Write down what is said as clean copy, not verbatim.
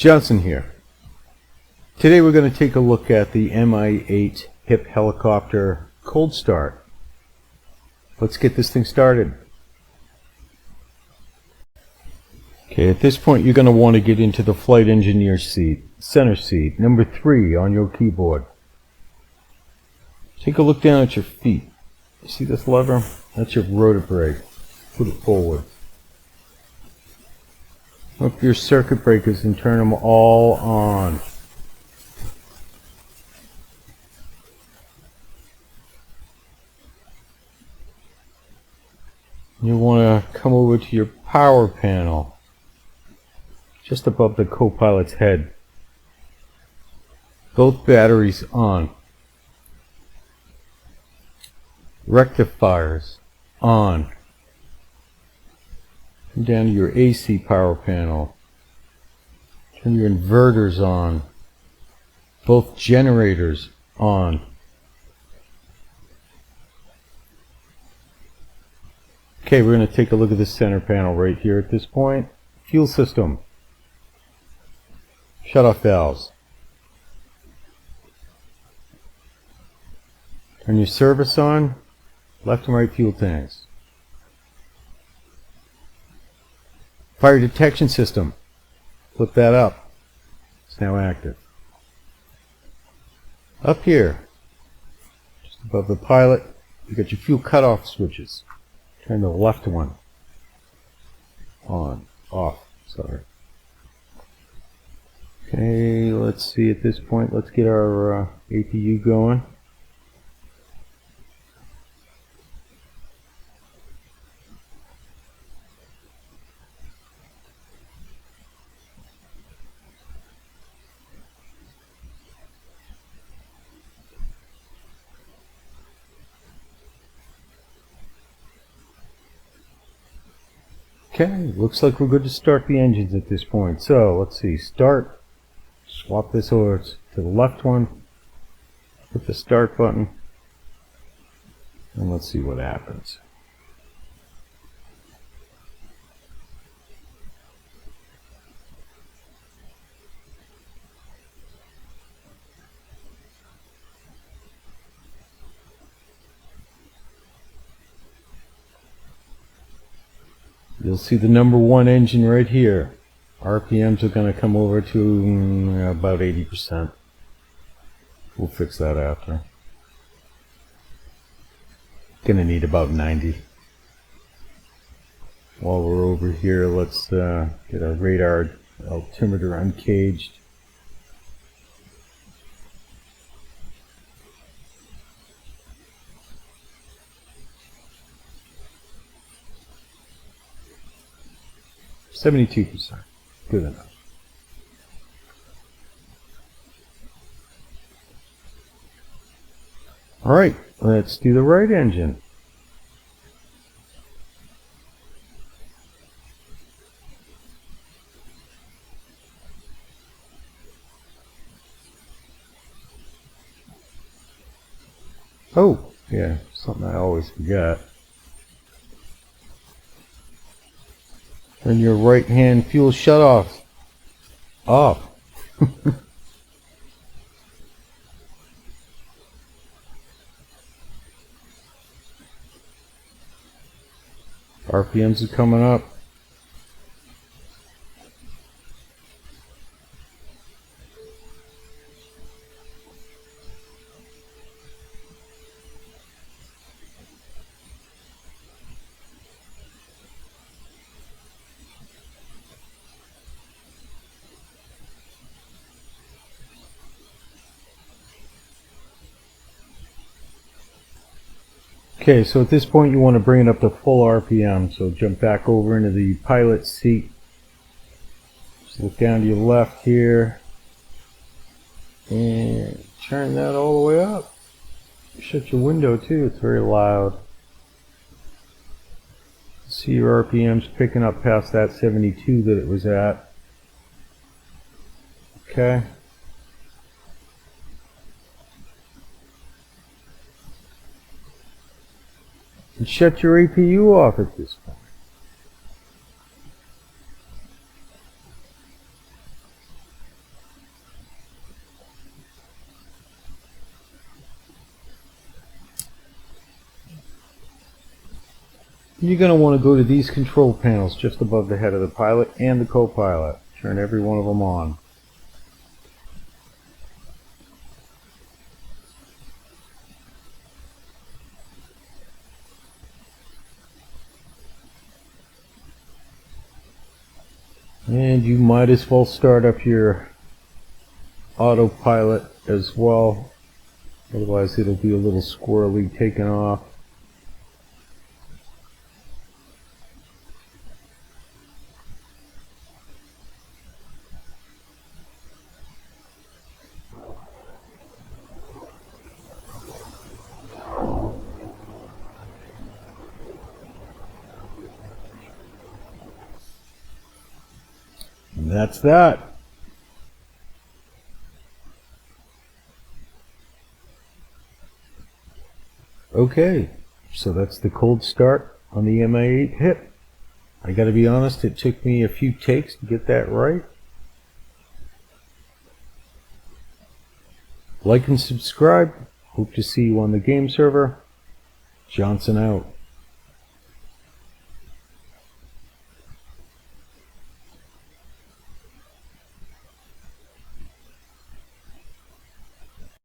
Johnson here. Today we're going to take a look at the MI-8 HIP helicopter cold start. Let's get this thing started. Okay, at this point you're going to want to get into the flight engineer seat, center seat, number 3 on your keyboard. Take a look down at your feet. You see this lever? That's your rotor brake. Put it forward. Up your circuit breakers and turn them all on. You want to come over to your power panel, just above the co-pilot's head. Both batteries on. Rectifiers on. Come down to your AC power panel. Turn your inverters on. Both generators on. Okay, we're going to take a look at the center panel right here at this point. Fuel system. Shut-off valves. Turn your service on. Left and right fuel tanks. Fire detection system. Flip that up. It's now active. Up here, just above the pilot, you got your fuel cutoff switches. Turn the left one on, off, sorry. Okay, let's see at this point, let's get our APU going. Okay, looks like we're good to start the engines at this point. So, let's see, start, swap this over to the left one, hit the start button, and let's see what happens. You'll see the number 1 engine right here. RPMs are going to come over to about 80%. We'll fix that after. Going to need about 90. While we're over here, let's get our radar altimeter uncaged. %, good enough. Alright, let's do the right engine. Oh, yeah, something I always forget. Turn your right hand fuel shutoff off. RPMs are coming up. Okay, so at this point you want to bring it up to full RPM, so jump back over into the pilot seat. Just look down to your left here and turn that all the way up. Shut your window too, it's very loud. See your RPMs picking up past that 72 that it was at. Okay. And shut your APU off at this point. You're going to want to go to these control panels just above the head of the pilot and the co-pilot. Turn every one of them on. And you might as well start up your autopilot as well, otherwise it'll be a little squirrely taking off. And that's that. Okay, so that's the cold start on the MI-8 hip. I gotta be honest, it took me a few takes to get that right. Like and subscribe. Hope to see you on the game server. Johnson out.